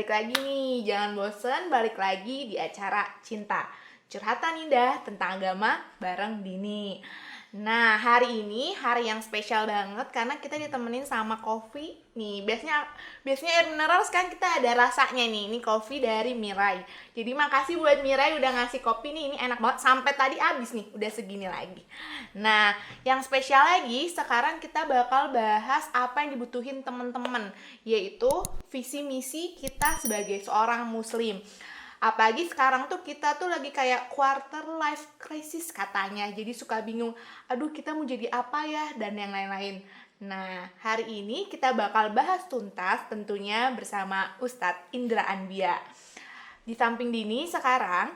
balik lagi nih. Jangan bosen, balik lagi di acara Cinta Curhatan Indah tentang agama bareng Dini. Nah, hari ini hari yang spesial banget karena kita ditemenin sama kopi nih. Biasanya air mineral, sekarang kita ada rasanya nih. Ini kopi dari Mirai. Jadi makasih buat Mirai udah ngasih kopi nih. Ini enak banget, sampai tadi habis nih, udah segini lagi. Nah, yang spesial lagi, sekarang kita bakal bahas apa yang dibutuhin teman-teman, yaitu visi misi kita sebagai seorang muslim. Apalagi sekarang tuh kita tuh lagi kayak quarter life crisis katanya. Jadi suka bingung, aduh kita mau jadi apa ya, dan yang lain-lain. Nah, hari ini kita bakal bahas tuntas tentunya bersama Ustadz Indra Anbia. Di samping Dini sekarang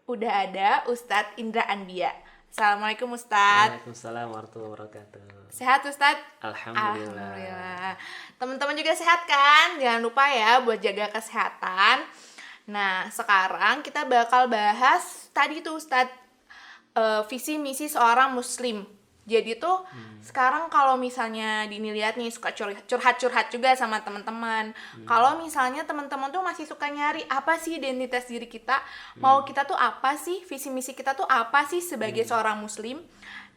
udah ada Ustadz Indra Anbia. Assalamualaikum Ustadz. Waalaikumsalam warahmatullahi wabarakatuh. Sehat Ustadz? Alhamdulillah. Teman-teman juga sehat kan? Jangan lupa ya buat jaga kesehatan. Nah, sekarang kita bakal bahas tadi tuh Ustadz, visi misi seorang muslim. Jadi tuh sekarang kalau misalnya Dini lihat nih, suka curhat-curhat juga sama teman-teman. Kalau misalnya teman-teman tuh masih suka nyari apa sih identitas diri kita, mau kita tuh apa sih, visi misi kita tuh apa sih sebagai seorang muslim.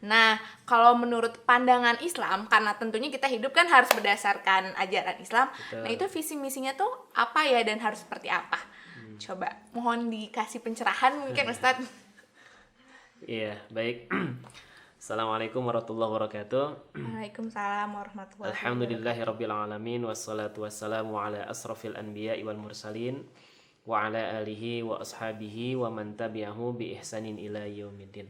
Nah, kalau menurut pandangan Islam, karena tentunya kita hidup kan harus berdasarkan ajaran Islam. Betul. Nah, itu visi misinya tuh apa ya dan harus seperti apa? Coba mohon dikasih pencerahan mungkin Ustadz. Iya, baik. Assalamualaikum warahmatullahi wabarakatuh. Waalaikumsalam warahmatullahi wabarakatuh. Alhamdulillahirabbil alamin wassalatu wassalamu ala asrofil anbiya'i wal mursalin wa ala alihi wa ashabihi wa man tabi'ahu bi ihsanin ila yaumiddin.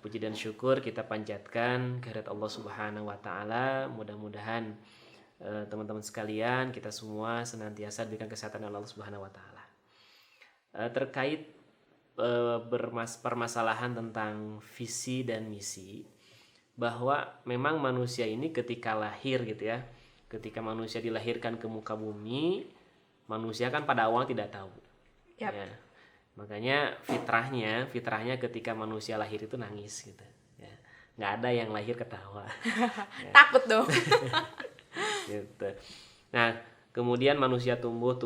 Puji dan syukur kita panjatkan kehadirat Allah Subhanahu wa taala. Mudah-mudahan teman-teman sekalian, kita semua senantiasa diberikan kesehatan oleh Allah Subhanahu wa taala. Terkait permasalahan tentang visi dan misi, bahwa memang manusia ini ketika lahir gitu ya, ketika manusia dilahirkan ke muka bumi, manusia kan pada awal tidak tahu. Yap. Ya. Makanya fitrahnya ketika manusia lahir itu nangis gitu ya. Nggak ada yang lahir ketawa. Ya. Takut dong. Gitu. Nah, kemudian manusia tumbuh,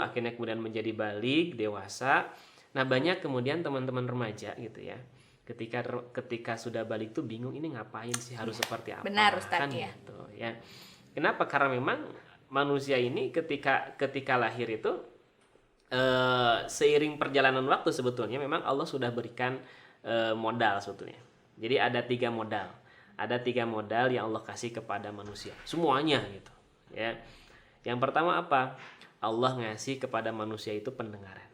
akhirnya kemudian menjadi balik, dewasa. Nah, banyak kemudian teman-teman remaja gitu ya. Ketika sudah balik tuh bingung, ini ngapain sih, harus seperti apa? Benar Ustadz, kan ya. gitu ya. Kenapa? Karena memang manusia ini ketika lahir itu seiring perjalanan waktu sebetulnya memang Allah sudah berikan modal sebetulnya. Jadi ada 3 modal. Ada 3 modal yang Allah kasih kepada manusia. Semuanya gitu ya. Yang pertama apa? Allah ngasih kepada manusia itu pendengaran.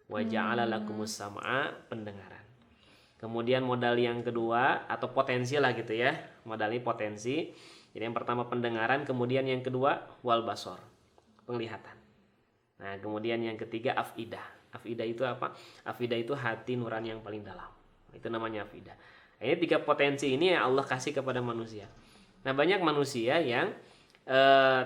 Wa ja'ala lakumus sam'a, pendengaran. Kemudian modal yang kedua atau potensi lah gitu ya. Modal ini potensi. Jadi yang pertama pendengaran, kemudian yang kedua wal basor, penglihatan. Nah, kemudian yang ketiga afidah. Afidah itu apa? Afidah itu hati nurani yang paling dalam. Itu namanya afidah. Ini 3 potensi ini yang Allah kasih kepada manusia. Nah, banyak manusia yang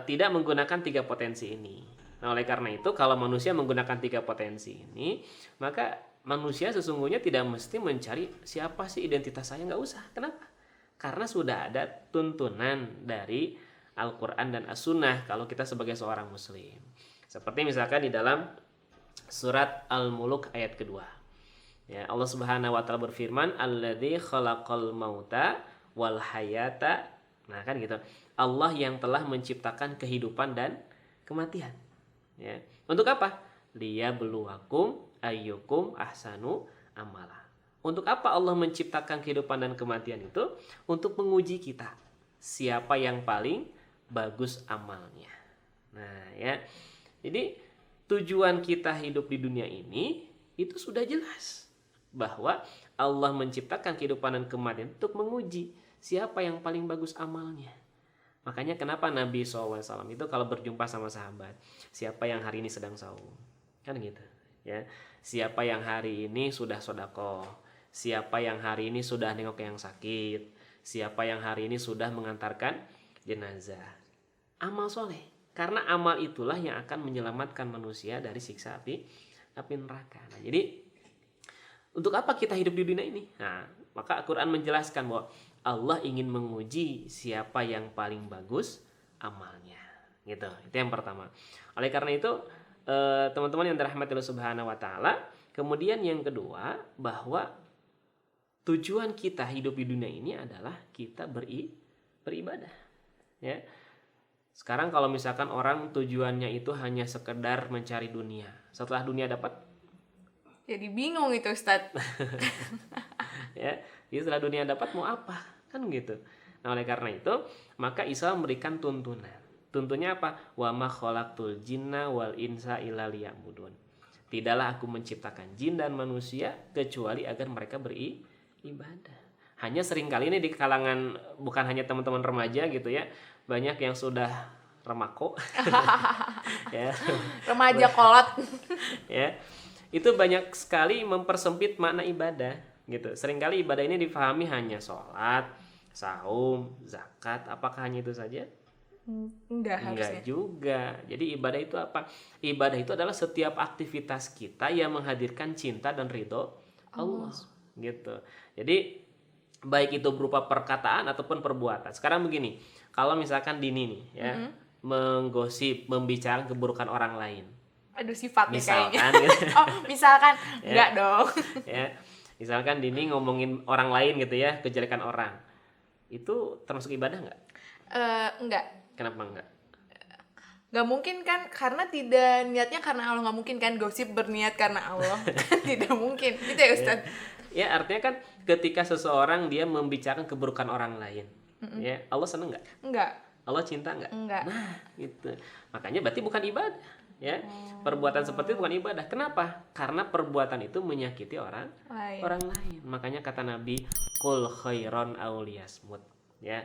tidak menggunakan 3 potensi ini. Nah, oleh karena itu kalau manusia menggunakan 3 potensi ini, maka manusia sesungguhnya tidak mesti mencari siapa sih identitas saya, nggak usah. Kenapa? Karena sudah ada tuntunan dari Al-Quran dan As-Sunnah kalau kita sebagai seorang muslim. Seperti misalkan di dalam surat Al-Muluk ayat kedua. Ya, Allah Subhanahu wa taala berfirman, "Alladzi khalaqal mauta wal hayata." Nah, kan gitu. Allah yang telah menciptakan kehidupan dan kematian. Ya. Untuk apa? Liyabluwakum ayyukum ahsanu amala. Untuk apa Allah menciptakan kehidupan dan kematian itu? Untuk menguji kita. Siapa yang paling bagus amalnya. Nah, ya. Jadi tujuan kita hidup di dunia ini itu sudah jelas, bahwa Allah menciptakan kehidupan dan kematian untuk menguji siapa yang paling bagus amalnya. Makanya kenapa Nabi SAW itu kalau berjumpa sama sahabat, siapa yang hari ini sedang saum, kan gitu ya. Siapa yang hari ini sudah sedekah, siapa yang hari ini sudah nengok yang sakit, siapa yang hari ini sudah mengantarkan jenazah. Amal soleh. Karena amal itulah yang akan menyelamatkan manusia dari siksa api neraka. Nah, jadi untuk apa kita hidup di dunia ini? Nah, maka Al-Quran menjelaskan bahwa Allah ingin menguji siapa yang paling bagus amalnya. Gitu. Itu yang pertama. Oleh karena itu teman-teman yang dirahmati Allah Subhanahu wa taala, kemudian yang kedua bahwa tujuan kita hidup di dunia ini adalah kita beribadah. Ya. Sekarang kalau misalkan orang tujuannya itu hanya sekedar mencari dunia, setelah dunia dapat, Jadi bingung itu Ustadz. ya, jadi setelah dunia dapat mau apa, kan gitu. Nah oleh karena itu maka Islam memberikan tuntunan. Tuntunnya apa? Wa ma khalaqtul jinna wal insa illa liya'budun. Tidaklah aku menciptakan jin dan manusia kecuali agar mereka beribadah. Hanya seringkali ini di kalangan bukan hanya teman-teman remaja gitu ya, banyak yang sudah remako, ya, Remaja kolot. ya, itu banyak sekali mempersempit makna ibadah gitu. Seringkali ibadah ini difahami hanya sholat, saum, zakat. Apakah hanya itu saja? Enggak harusnya. Juga. Jadi ibadah itu apa? Ibadah itu adalah setiap aktivitas kita yang menghadirkan cinta dan ridho Allah. Gitu. Jadi baik itu berupa perkataan ataupun perbuatan. Sekarang begini, kalau misalkan Dini nih ya, menggosip, membicarakan keburukan orang lain. Aduh sifat nih kayaknya. Misalkan gitu. Oh misalkan, enggak dong. Ya. Misalkan Dini ngomongin orang lain gitu ya, kejelekan orang. Itu termasuk ibadah nggak? Enggak. Kenapa enggak? Nggak mungkin kan, karena tidak niatnya karena Allah. Nggak mungkin kan gosip berniat karena Allah. Tidak mungkin, gitu ya Ustadz. Ya artinya kan ketika seseorang dia membicarakan keburukan orang lain, ya Allah seneng nggak? Enggak. Allah cinta nggak? Enggak. Nah gitu. Makanya berarti bukan ibadah, ya. Perbuatan seperti itu bukan ibadah. Kenapa? Karena perbuatan itu menyakiti orang lain. Makanya kata Nabi, qul khairon aw liyasmut. Ya,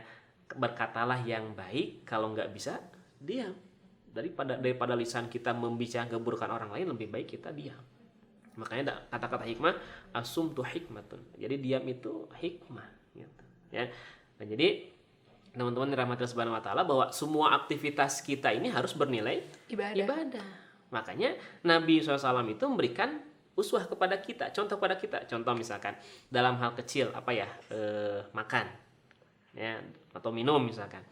berkatalah yang baik, kalau nggak bisa diam. Daripada lisan kita membicarakan keburukan orang lain, lebih baik kita diam. Makanya kata-kata hikmah, asumtu hikmatun. Jadi diam itu hikmah gitu. Ya. Nah, jadi teman-teman dirahmati Allah Subhanahu wa taala bahwa semua aktivitas kita ini harus bernilai ibadah. Makanya Nabi SAW itu memberikan uswah kepada kita, contoh kepada kita. Contoh misalkan dalam hal kecil apa ya, makan. Ya, atau minum misalkan.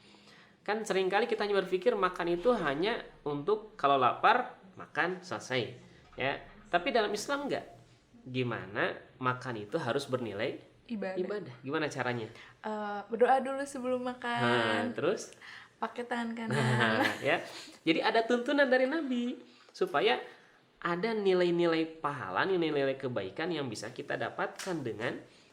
Kan seringkali kita hanya berpikir makan itu hanya untuk kalau lapar makan selesai, ya. Tapi dalam Islam enggak. Gimana makan itu harus bernilai ibadah. Gimana caranya? Berdoa dulu sebelum makan. Terus pakai tangan kanan. Ya. Jadi ada tuntunan dari Nabi supaya ada nilai-nilai pahala, nilai-nilai kebaikan yang bisa kita dapatkan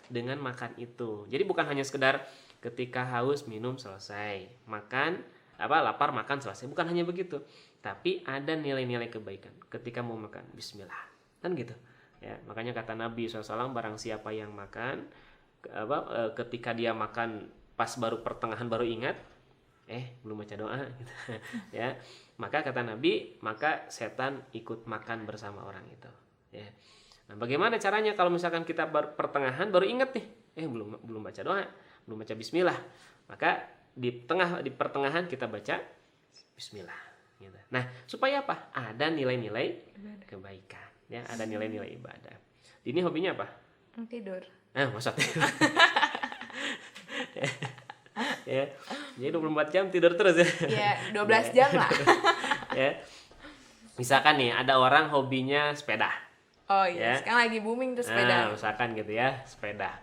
dengan makan itu. Jadi bukan hanya sekedar ketika haus minum selesai, makan lapar makan selesai, bukan hanya begitu, tapi ada nilai-nilai kebaikan ketika mau makan bismillah, kan gitu ya. Makanya kata Nabi SAW, barang siapa yang makan ketika dia makan pas baru pertengahan baru ingat belum baca doa gitu ya, maka kata Nabi, maka setan ikut makan bersama orang itu ya. Nah bagaimana caranya kalau misalkan kita pertengahan baru ingat nih, belum baca doa, belum baca bismillah, maka di pertengahan kita baca bismillah gitu. Nah supaya apa? Ada nilai-nilai kebaikan ya, ada nilai-nilai ibadah. Ini hobinya apa? Tidur. Masa tidur. Ya, jadi 24 jam tidur terus ya. Ya 12 jam lah. Ya. Misalkan nih ada orang hobinya sepeda. Oh iya, sekarang lagi booming tuh sepeda. Misalkan gitu ya, sepeda.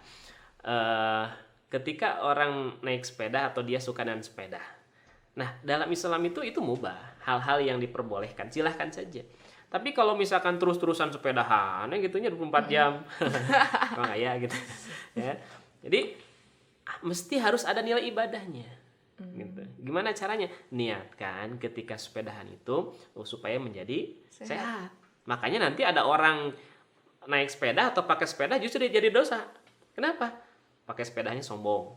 Ketika orang naik sepeda atau dia suka dengan sepeda. Nah, dalam Islam itu mubah, hal-hal yang diperbolehkan, silahkan saja. Tapi kalau misalkan terus-terusan sepedahan, gitunya 24 jam. Emang ya gitu. Ya. Jadi mesti harus ada nilai ibadahnya. Gitu. Gimana caranya? Niatkan ketika sepedahan itu supaya menjadi sehat. Makanya nanti ada orang naik sepeda atau pakai sepeda justru dia jadi dosa. Kenapa? Pakai sepedanya sombong.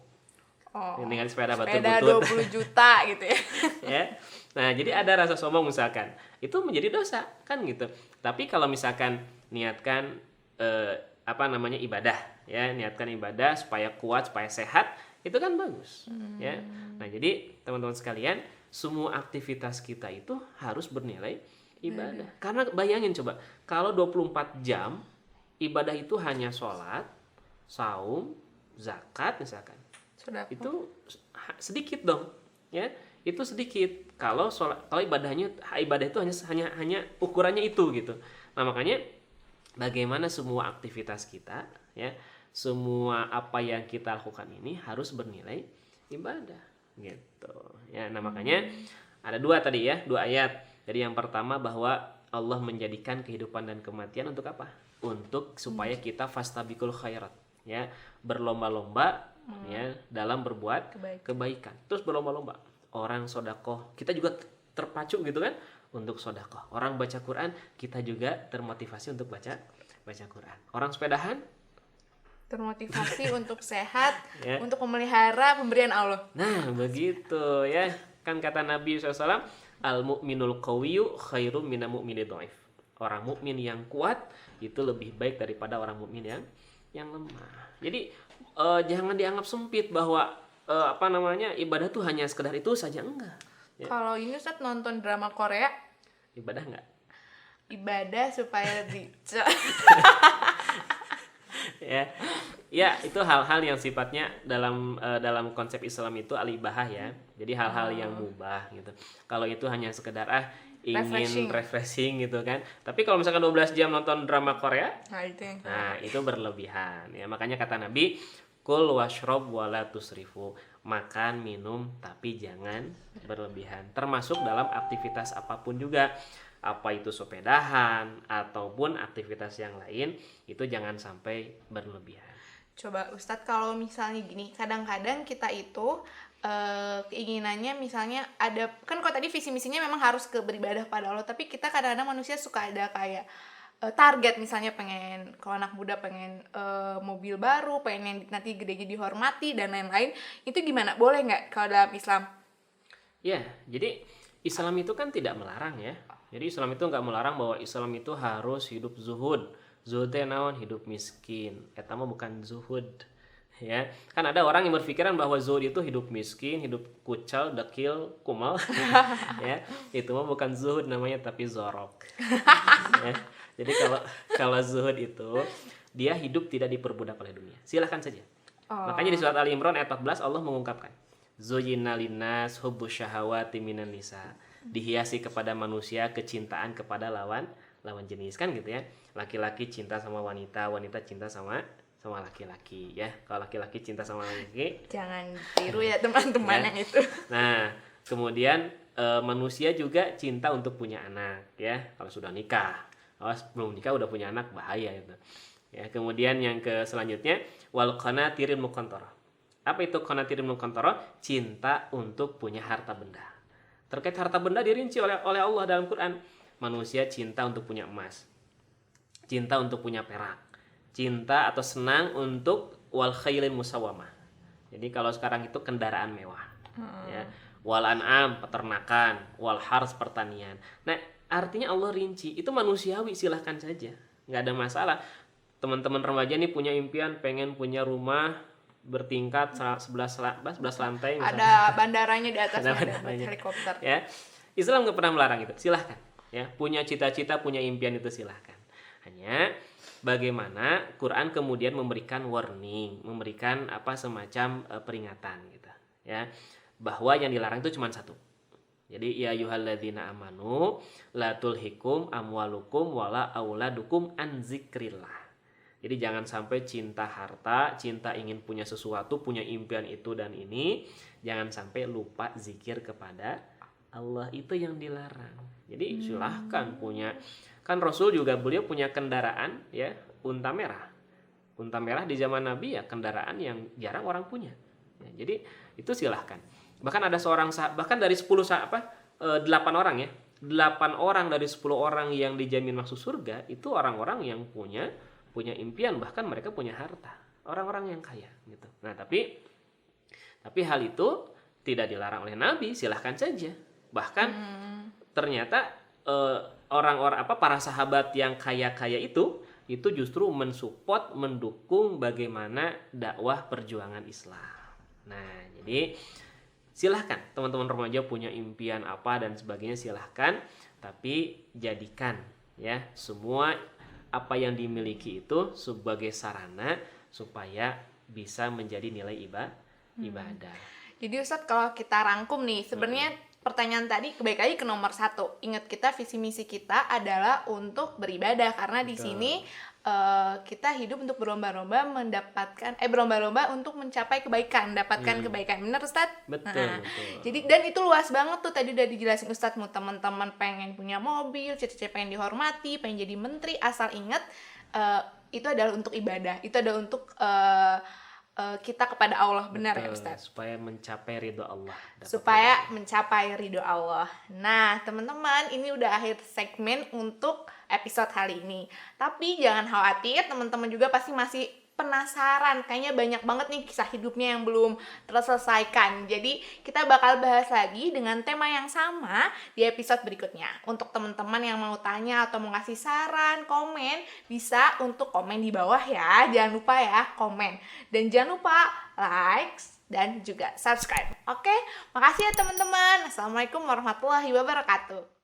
Dengan sepeda batu-butut. 20 juta gitu ya. Ya. Nah, jadi ada rasa sombong misalkan. Itu menjadi dosa, kan gitu. Tapi kalau misalkan niatkan ibadah, ya, niatkan ibadah supaya kuat, supaya sehat, itu kan bagus, ya. Nah, jadi teman-teman sekalian, semua aktivitas kita itu harus bernilai ibadah. Karena bayangin coba, kalau 24 jam ibadah itu hanya sholat, saum, zakat misalkan. Sudah. Itu sedikit dong, ya. itu sedikit. Kalau ibadah itu hanya ukurannya itu gitu. Nah, makanya bagaimana semua aktivitas kita, ya, semua apa yang kita lakukan ini harus bernilai ibadah gitu. Ya, nah makanya ada dua ayat. Jadi yang pertama bahwa Allah menjadikan kehidupan dan kematian untuk apa? Untuk supaya kita fastabiqul khairat, ya, berlomba-lomba ya dalam berbuat kebaikan. Terus berlomba-lomba. Orang sodakoh, kita juga terpacu gitu kan untuk sodakoh. Orang baca Quran, kita juga termotivasi untuk baca Quran. Orang sepedahan termotivasi untuk sehat, ya, untuk memelihara pemberian Allah. Nah, begitu ya. Kan kata Nabi SAW, al-mu'minul qawiyyu khairum minal mu'minid dhaif. Orang mukmin yang kuat itu lebih baik daripada orang mukmin yang lemah. Jadi jangan dianggap sempit bahwa ibadah tuh hanya sekedar itu saja, enggak. Ya. Kalau ini Ustaz nonton drama Korea, ibadah enggak? Ibadah supaya ya itu hal-hal yang sifatnya dalam konsep Islam itu al-ibahah ya. Jadi hal-hal yang mubah gitu. Kalau itu hanya sekedar ingin refreshing gitu kan. Tapi kalau misalkan 12 jam nonton drama Korea, itu berlebihan ya. Makanya kata Nabi, kul washrob wala tusrifu, makan minum tapi jangan berlebihan. Termasuk dalam aktivitas apapun juga, apa itu sepedahan ataupun aktivitas yang lain, itu jangan sampai berlebihan. Coba Ustadz, kalau misalnya gini, kadang-kadang kita itu keinginannya misalnya ada, kan kalau tadi visi misinya memang harus ke beribadah pada Allah, tapi kita kadang-kadang manusia suka ada kayak target, misalnya pengen, kalau anak muda pengen mobil baru, pengen nanti gede-gede dihormati dan lain-lain. Itu gimana? Boleh nggak kalau dalam Islam? Ya, jadi Islam itu kan tidak melarang ya. Jadi Islam itu nggak melarang bahwa Islam itu harus hidup zuhud. Zuhudnya naon? Hidup miskin. Eta mah bukan zuhud. Ya, kan ada orang yang berpikiran bahwa zuhud itu hidup miskin, hidup kucal, dekil, kumal. Ya, itu mah bukan zuhud namanya, tapi zorok. Ya, jadi kalau zuhud itu dia hidup tidak diperbudak oleh dunia. Silahkan saja. Makanya di surat Ali Imran ayat 14 Allah mengungkapkan, Zuyyina linnas hubbus syahawati minan nisa. Dihiasi kepada manusia kecintaan kepada lawan jenis, kan gitu ya. Laki-laki cinta sama wanita, wanita cinta sama laki-laki ya. Kalau laki-laki cinta sama laki, jangan tiru ya teman-teman yang itu. Nah, kemudian manusia juga cinta untuk punya anak ya. Kalau sudah nikah, belum nikah udah punya anak, bahaya itu. Ya, kemudian yang selanjutnya wal qanatiril muqantarah. Apa itu qanatiril muqantarah? Cinta untuk punya harta benda. Terkait harta benda dirinci oleh Allah dalam Quran. Manusia cinta untuk punya emas, cinta untuk punya perak, cinta atau senang untuk wal khailin musawamah. Jadi kalau sekarang itu kendaraan mewah, ya. Wal an'am peternakan, wal hars pertanian. Nah, artinya Allah rinci. Itu manusiawi, silahkan saja, nggak ada masalah. Teman-teman remaja nih punya impian pengen punya rumah bertingkat 11 lantai misalnya. Ada bandaranya di atasnya, ada helikopter. Ya, Islam nggak pernah melarang itu, silahkan. Ya, punya cita-cita, punya impian itu silahkan. Hanya bagaimana Quran kemudian memberikan warning, memberikan semacam peringatan gitu, ya, bahwa yang dilarang itu cuma satu. Jadi ya ayyuhalladzina amanu la tulhikum amwalukum wala auladukum an zikrillah. Jadi jangan sampai cinta harta, cinta ingin punya sesuatu, punya impian itu dan ini, jangan sampai lupa zikir kepada Allah, itu yang dilarang. Jadi silahkan punya, kan Rasul juga beliau punya kendaraan ya, unta merah. Unta merah di zaman Nabi ya kendaraan yang jarang orang punya. Ya, jadi itu silahkan. Bahkan ada bahkan dari 8 orang ya. 8 orang dari 10 orang yang dijamin masuk surga itu orang-orang yang punya impian, bahkan mereka punya harta. Orang-orang yang kaya gitu. Nah, tapi hal itu tidak dilarang oleh Nabi, silahkan saja. Bahkan ternyata orang-orang para sahabat yang kaya-kaya itu justru mensupport, mendukung bagaimana dakwah perjuangan Islam. Nah, jadi silahkan teman-teman remaja punya impian apa dan sebagainya, silahkan, tapi jadikan ya semua apa yang dimiliki itu sebagai sarana supaya bisa menjadi nilai ibadah. Jadi Ustadz kalau kita rangkum nih, sebenarnya pertanyaan tadi kembali lagi ke nomor 1. Ingat kita visi misi kita adalah untuk beribadah karena di sini kita hidup untuk berlomba-lomba berlomba-lomba untuk mencapai kebaikan, mendapatkan kebaikan. Benar Ustadz? Betul, Nah, betul. jadi dan itu luas banget tuh tadi udah dijelasin Ustadz, mau teman-teman pengen punya mobil, cita-cita pengen dihormati, pengen jadi menteri, asal ingat itu adalah untuk ibadah, itu adalah untuk kita kepada Allah, benar ya Betul, Ustadz? supaya mencapai ridho Allah. Supaya mencapai ridho Allah. Nah, teman-teman, ini udah akhir segmen untuk episode kali ini. Tapi jangan khawatir, teman-teman juga pasti masih penasaran. Kayaknya banyak banget nih kisah hidupnya yang belum terselesaikan. Jadi, kita bakal bahas lagi dengan tema yang sama di episode berikutnya. Untuk teman-teman yang mau tanya atau mau ngasih saran, komen, bisa untuk komen di bawah ya. Jangan lupa ya, komen. Dan jangan lupa like dan juga subscribe. Oke, makasih ya teman-teman. Assalamualaikum warahmatullahi wabarakatuh.